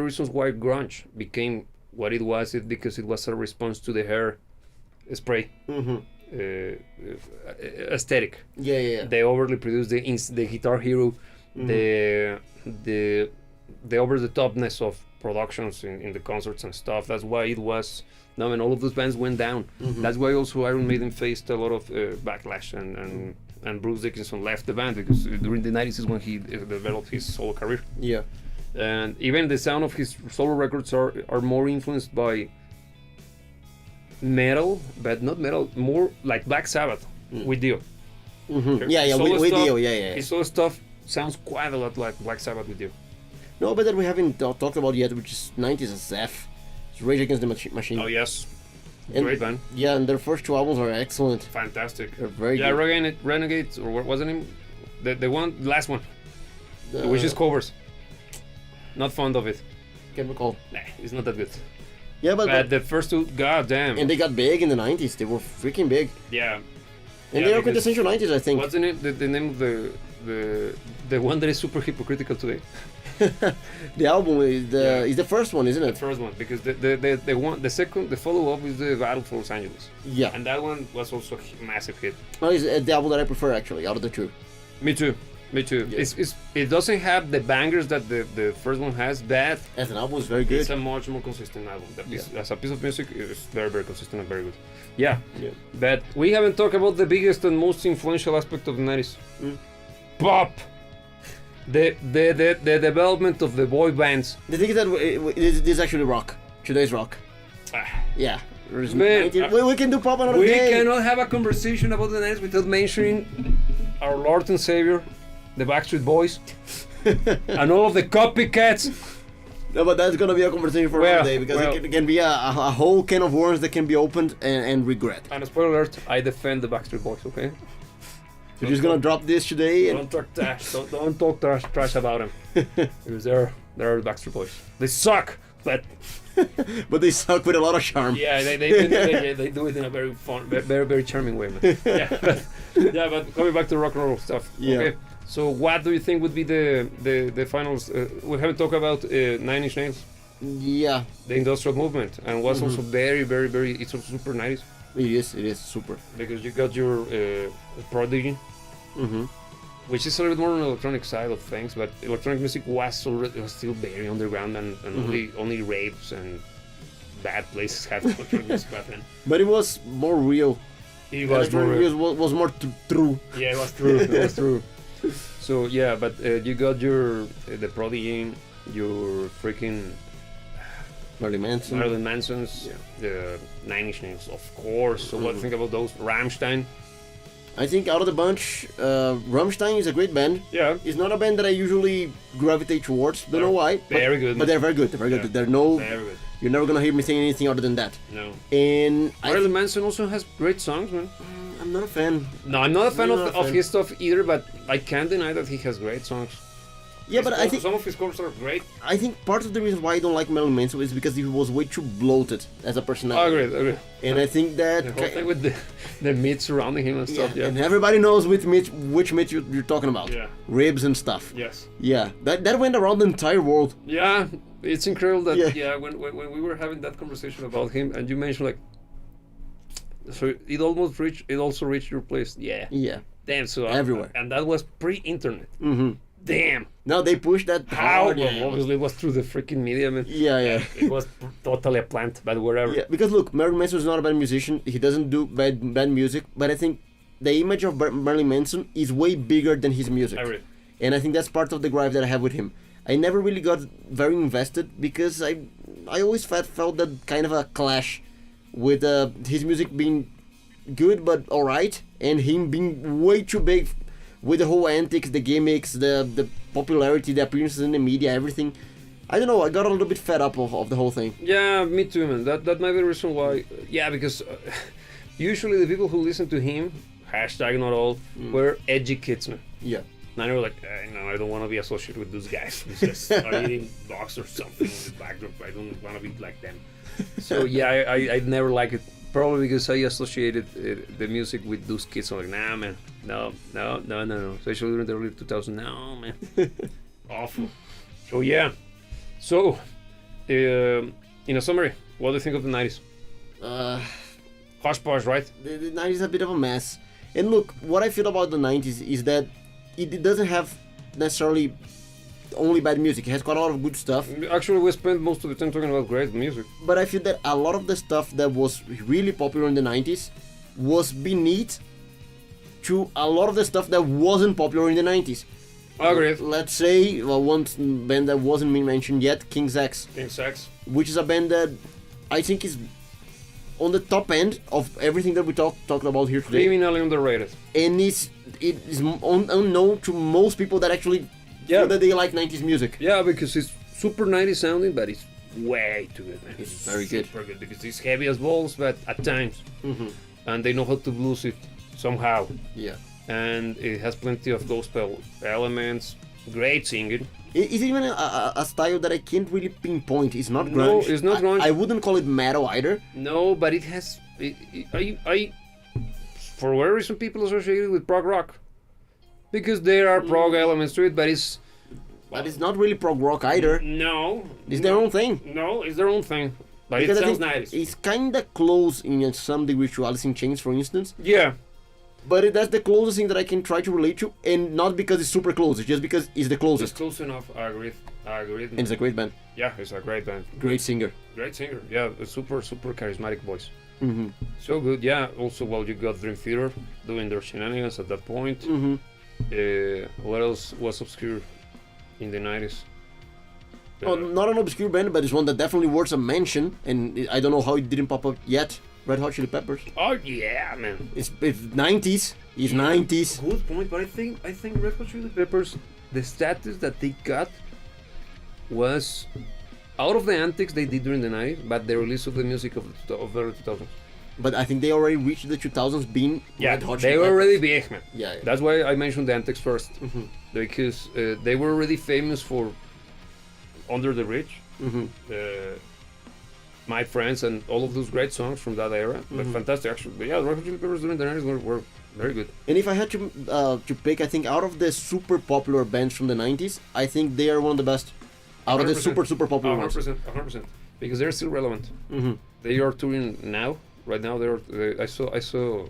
reasons why grunge became what it was is because it was a response to the hair spray. Aesthetic. Yeah. They overly produced the Guitar Hero, the over the topness of productions in the concerts and stuff. That's why it was. No, and all of those bands went down. That's why also Iron Maiden faced a lot of backlash, and Bruce Dickinson left the band because during the 90s is when he developed his solo career. Yeah. And even the sound of his solo records are more influenced by metal, but not metal, more like Black Sabbath with Dio. Yeah, with Dio, yeah. His solo stuff sounds quite a lot like Black Sabbath with Dio. No, but that we haven't talked about yet, which is 90s and Zeph. It's Rage Against the Machine. Oh, yes. And, great band. Yeah, and their first two albums are excellent. Fantastic. They're very good. Renegades, or what wasn't him? The last one. Which is covers. Not fond of it. Can't recall. Nah, it's not that good. Yeah, but the first two, goddamn. And they got big in the 90s. They were freaking big. Yeah. And they are quintessential 90s, I think. Wasn't it the name of the one that is super hypocritical today? The album is the first one, isn't it? The first one, because the follow up is the Battle for Los Angeles. Yeah. And that one was also a massive hit. Oh, it's the album that I prefer actually, out of the two. Me too. Yeah. It doesn't have the bangers that the first one has, but as an album, it's very good. It's a much more consistent album. As a piece of music, it's very, very consistent and very good. Yeah. But we haven't talked about the biggest and most influential aspect of the 90s. Pop. The development of the boy bands. The thing is that this is actually rock. Today's rock. Yeah. Man, we can do pop another day. We cannot have a conversation about the 90s without mentioning our Lord and Savior, the Backstreet Boys, and all of the copycats. No, but that's gonna be a conversation for another day, because it can be a whole can of worms that can be opened and regret. And spoiler alert, I defend the Backstreet Boys, okay? You're just gonna drop this today and don't talk trash about them. Because they're the Backstreet Boys. They suck, but they suck with a lot of charm. Yeah, they do it in a very fun, very, very charming way, man. Yeah, but coming back to rock and roll stuff. Yeah. Okay. So what do you think would be the finals? We haven't talked about Nine Inch Nails. Yeah. The industrial movement, and was also very, very, very. It's also super 90s. It is super. Because you got your Prodigy. Which is a little bit more on the electronic side of things, but electronic music was still very underground, and only raves and bad places had electronic music back then. But it was more real. It was more real. Was more true. Yeah, it was true. It was true. So yeah, but you got the Prodigy, your freaking Marilyn Manson's, the 90's, of course. So what do you think about those? Rammstein. I think out of the bunch, Rammstein is a great band. Yeah. It's not a band that I usually gravitate towards. Don't know why. Very good. But they're very good. They're very good. They're no. Very good. You're never gonna hear me saying anything other than that. No. And Marilyn Manson also has great songs, man. I'm not a fan. No, I'm not a fan of his stuff either, but I can't deny that he has great songs. Yeah, but I think some of his covers are great. I think part of the reason why I don't like Marilyn Manson is because he was way too bloated as a personality. Agreed. And I think that the whole thing with the meat surrounding him and stuff. Yeah. And everybody knows which meat you're talking about. Yeah. Ribs and stuff. Yes. Yeah, that went around the entire world. Yeah, it's incredible that when we were having that conversation about him and you mentioned like, so it also reached your place. Yeah. Yeah. Damn. So everywhere. And that was pre-internet. Mm-hmm. Damn. No, they pushed that hard. Well, obviously it was through the freaking media, man. Yeah. It was totally a plant, but whatever. Yeah, because look, Marilyn Manson is not a bad musician. He doesn't do bad music, but I think the image of Marilyn Manson is way bigger than his music. And I think that's part of the gripe that I have with him. I never really got very invested because I always felt that kind of a clash with his music being good but alright, and him being way too big with the whole antics, the gimmicks, the popularity, the appearances in the media, everything. I don't know, I got a little bit fed up of the whole thing. Yeah, me too, man. That might be the reason why. Yeah, because usually the people who listen to him, hashtag not all, were edgy kids, man. Yeah. And they were like, no, I don't want to be associated with those guys. It's just are eating dogs or something in the backdrop. I don't want to be like them. So yeah, I never liked it. Probably because I associated the music with those kids. I'm like, nah, man, no. Especially during the early 2000s. No, man, awful. So yeah. So, in a summary, what do you think of the 90s? Hush Posh, right? The 90s is a bit of a mess. And look, what I feel about the 90s is that it doesn't have necessarily only bad music. It has got a lot of good stuff. Actually, we spent most of the time talking about great music. But I feel that a lot of the stuff that was really popular in the 90s was beneath to a lot of the stuff that wasn't popular in the 90s. I agree. Let's say one band that wasn't mentioned yet, King's X. King's X. Which is a band that I think is on the top end of everything that we talked about here today. Criminally underrated. And it is unknown to most people that actually feel that they like 90s music. Yeah, because it's super 90s sounding, but it's way too good, man. It's very good. Super good because it's heavy as balls, but at times. Mm-hmm. And they know how to blues it somehow. Yeah. And it has plenty of gospel elements. Great singing. It's even a style that I can't really pinpoint. It's not grunge. No, it's not grunge. I wouldn't call it metal either. No, but it has. For whatever reason, people associate it with prog rock, because there are prog elements to it, but it's. But it's not really prog rock either. No. It's their own thing. No, it's their own thing. But because it sounds nice. It's kind of close in some degree to Alice in Chains, for instance. Yeah. But that's the closest thing that I can try to relate to, and not because it's super close, it's just because it's the closest. It's close enough, I agree. And it's a great band. Yeah, it's a great band. Great singer. Yeah, a super charismatic voice. Mm-hmm. So good, yeah. Also, well, you got Dream Theater doing their shenanigans at that point. Mm-hmm. What else was obscure in the 90s? Not an obscure band, but it's one that definitely worth a mention, and I don't know how it didn't pop up yet. Red Hot Chili Peppers. Oh yeah, man. It's 90s. It's 90s. Good point, but I think Red Hot Chili Peppers, the status that they got was out of the antics they did during the 90s, but the release of the music of the early 2000s. But I think they already reached the 2000s being Red Hot Chili they were already big, man. Yeah. That's why I mentioned the antics first, because they were already famous for Under the Bridge. My Friends, and all of those great songs from that era. But fantastic, actually. But yeah, Red Hot Chili Peppers during the 90s were very good. And if I had to pick, I think out of the super popular bands from the 90s, I think they are one of the best. Out of the super popular ones. 100%. Because they're still relevant. They are touring now. Right now, I saw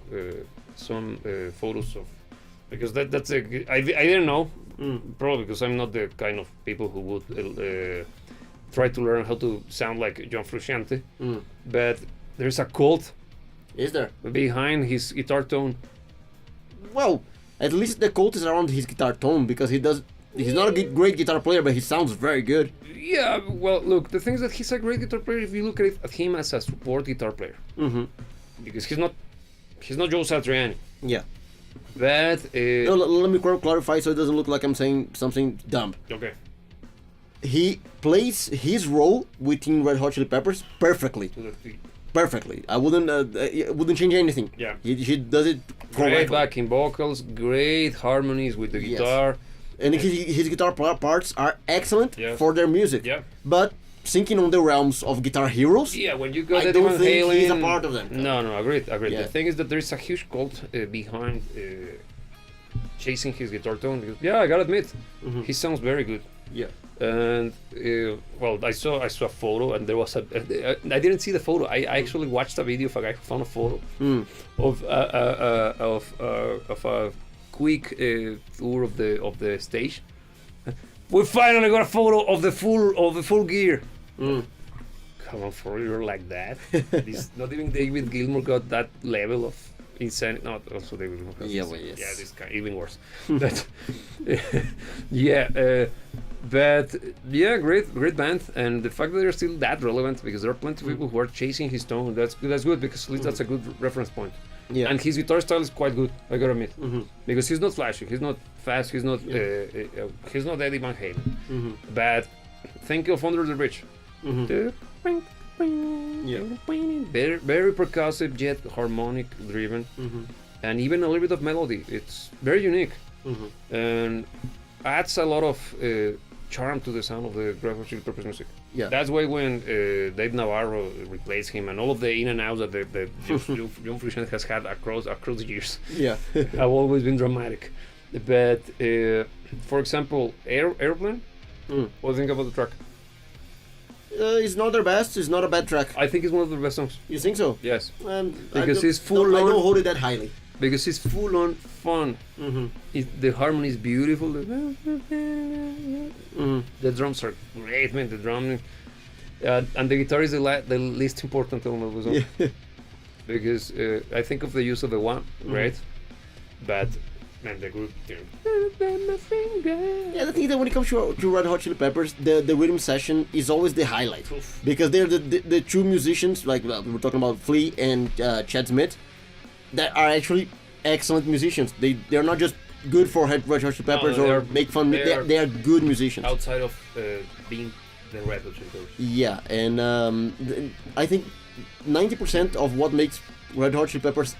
some photos of, because that's I didn't know, probably because I'm not the kind of people who would try to learn how to sound like John Frusciante, but there's a cult. Is there? Behind his guitar tone. Well, at least the cult is around his guitar tone, because he does He's not a great guitar player, but he sounds very good. Yeah, well, look, the thing is that he's a great guitar player if you look at him as a support guitar player. Mm-hmm. Because he's not Joe Satriani. Yeah. But no, let me clarify so it doesn't look like I'm saying something dumb. Okay. He plays his role within Red Hot Chili Peppers perfectly. Perfectly. I wouldn't change anything. Yeah. He does it correctly. Great backing vocals, great harmonies with the guitar. And his guitar parts are excellent Yeah. for their music. Yeah. But thinking on the realms of guitar heroes, Yeah, when you got I Eddie don't Van think Halen, he's a part of them. No, agreed. Yeah. The thing is that there is a huge cult behind chasing his guitar tone. Because, yeah, I gotta admit, he sounds very good. Yeah. And well, I saw a photo, and there was I didn't see the photo. I actually watched a video of a guy who found a photo of a quick tour of the stage. We finally got a photo of the full gear. Come on, for real, like that? Not even David Gilmour got that level of insanity. Not also David Gilmour. Yeah, well, yes. Yeah, this guy even worse. But yeah. But yeah, great band, and the fact that they're still that relevant, because there are plenty of people who are chasing his tone. That's good, because at least that's a good reference point. Yeah. And his guitar style is quite good, I gotta admit, because he's not flashy, he's not fast, he's not Eddie Van Halen. But think of Under the Bridge. Very percussive yet harmonic driven, and even a little bit of melody. It's very unique, and adds a lot of charm to the sound of the Red Hot Chili Peppers music. Yeah. That's why when Dave Navarro replaced him, and all of the in and outs that John Frusciante has had across the years, Yeah. have always been dramatic. But for example, Airplane. What do you think about the track? It's not their best. It's not a bad track. I think it's one of the best songs. You think so? Yes. Because it's full on. I don't hold it that highly. Because it's full on fun. The harmony is beautiful. The drums are great, man. The drumming, and the guitar is the least important element of the song. Yeah. Because I think of the use of the one, right? But man, the group. Yeah, the thing is that when it comes to Red Hot Chili Peppers, the rhythm session is always the highlight. Because they're the two musicians, like we were talking about Flea and Chad Smith, that are actually excellent musicians. They're not just good for Red Hot Chili Peppers or make fun. They are good musicians. Outside of being the Red Hot Chili Peppers. Yeah, and I think 90% of what makes Red Hot Chili Peppers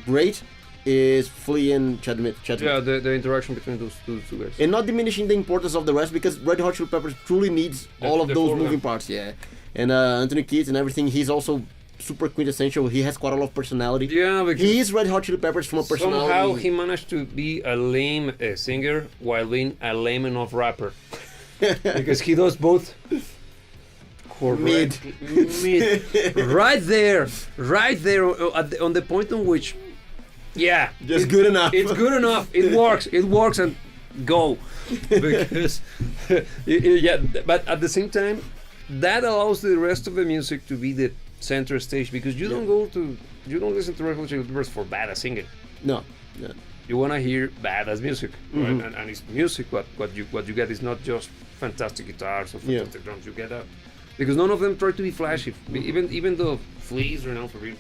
great is Flea and Chad Smith. Yeah, the interaction between those two guys. And not diminishing the importance of the rest, because Red Hot Chili Peppers truly needs all of those moving parts. Yeah, and Anthony Kiedis and everything. He's also super quintessential. He has quite a lot of personality. Yeah, because he is Red Hot Chili Peppers from a personality. Somehow he managed to be a lame singer while being a lame enough rapper. Because he does both. Mid. Right there on the point on which, yeah, just good enough. It's good enough. It works, and go. Because yeah, but at the same time, that allows the rest of the music to be the center stage, because you don't listen to Red Hot Chili Peppers for badass singing. No. You wanna hear badass music, right? And it's music. What you get is not just fantastic guitars or fantastic drums. You get because none of them try to be flashy. Even though Flea is renowned for being.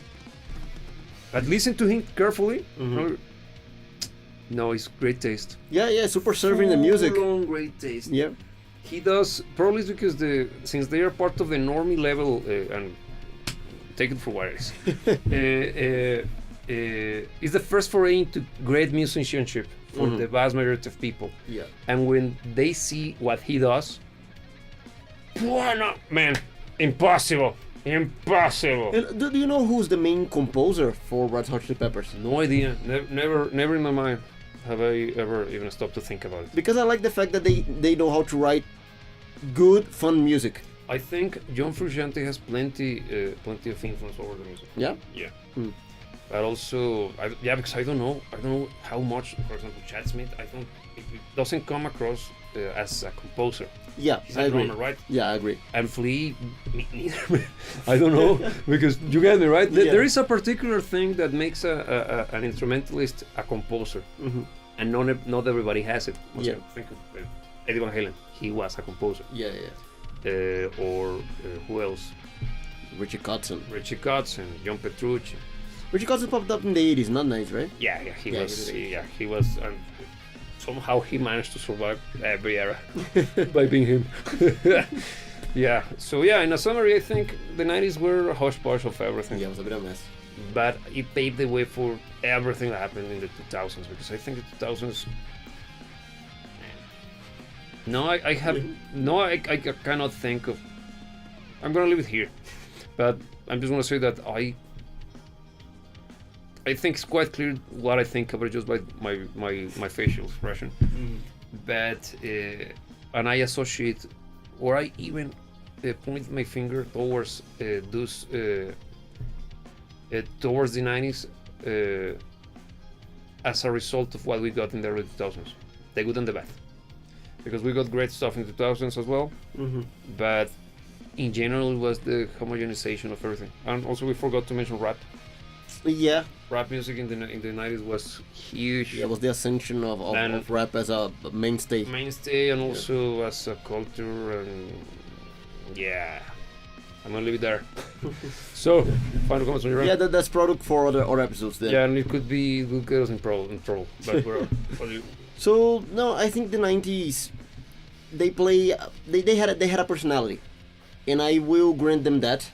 But listen to him carefully. No, it's great taste. Yeah, super serving the music. Full-on great taste. Yeah. He does, probably because since they are part of the normie level, and take it for what it is, it's the first foray into great musicianship for the vast majority of people. Yeah. And when they see what he does, man, impossible. And do you know who's the main composer for Red Hot Chili Peppers? No idea. Never in my mind have I ever even stopped to think about it. Because I like the fact that they know how to write good, fun music. I think John Frusciante has plenty of influence over the music. Yeah. Yeah. But also, because I don't know how much. For example, Chad Smith, it doesn't come across as a composer. Yeah, he's I agree. Drummer, right? Yeah, I agree. And Flea, me neither. I don't know, because you get me right. There is a particular thing that makes an instrumentalist a composer, and not everybody has it. Yeah. Think of Eddie Van Halen, he was a composer. Yeah. Or who else? Richie Kotzen, John Petrucci. Richie Kotzen popped up in the 80s, not 90s, right? Yeah, he was. Somehow he managed to survive every era by being him. Yeah. So yeah, in a summary, I think the 90s were a hodgepodge of everything. Yeah, it was a bit of a mess. But it paved the way for everything that happened in the 2000s, because I think the 2000s. No, I cannot think of. I'm gonna leave it here, but I'm just gonna say that I think it's quite clear what I think about it just by my facial expression. But and I associate, or I even point my finger towards those towards the 90s as a result of what we got in the early 2000s, the good and the bad, because we got great stuff in the 2000s as well, but in general it was the homogenization of everything. And also we forgot to mention rap. Yeah, rap music in the 90s was huge. Yeah, it was the ascension of rap as a mainstay. And also as a culture, and yeah, I'm gonna leave it there. So, final comments on your end? Yeah, that's product for other episodes there. Yeah, and it could get us in trouble, but we're So no, I think the 90s they had a personality, and I will grant them that.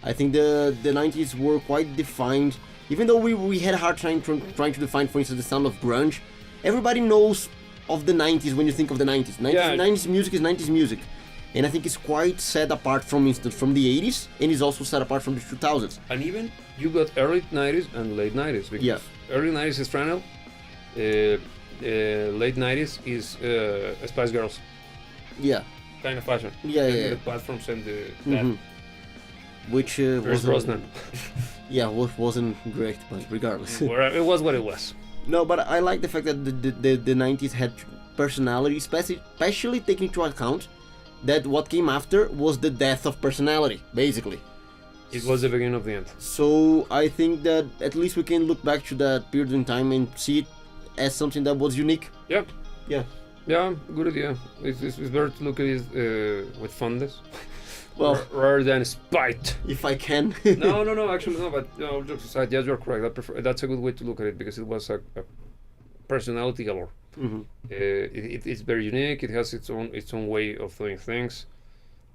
I think the 90s were quite defined, even though we had a hard time trying to define, for instance, the sound of grunge. Everybody knows of the 90s when you think of the 90s. 90s music is 90s music. And I think it's quite set apart from the 80s, and is also set apart from the 2000s. And even you got early 90s and late 90s. Because early 90s is Flannel, late 90s is Spice Girls. Yeah. Kind of fashion. Yeah. The platforms and that. Which wasn't great, but regardless. It was what it was. No, but I like the fact that the 90s had personality, especially taking into account that what came after was the death of personality, basically. It was the beginning of the end. So I think that at least we can look back to that period in time and see it as something that was unique. Yeah. Yeah. Yeah, good idea. It's better to look at it with fondness. Well, rather than spite. If I can. No, actually no. But jokes aside, yes, you're correct. That's a good way to look at it, because it was a personality galore. It's very unique. It has its own way of doing things,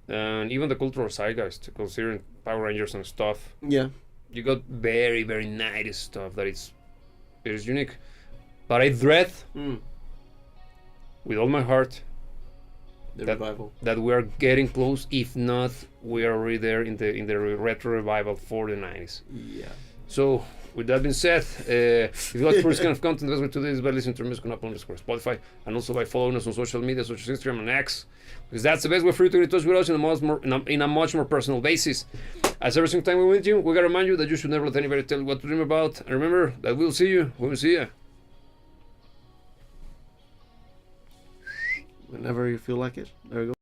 and even the cultural zeitgeist, considering Power Rangers and stuff. Yeah, you got very 90s stuff that it is unique. But I dread, with all my heart, that we are getting close. If not, we are already there in the retro revival for the 90s. Yeah. So, with that being said, if you like this kind of content, the best way to do is by listening to music on Apple _ Spotify, and also by following us on social media, such as Instagram and X, because that's the best way for you to get in touch with us in a much more personal basis. As every single time we're with you, we gotta remind you that you should never let anybody tell you what to dream about, and remember that we'll see you when we see you. Whenever you feel like it. There you go.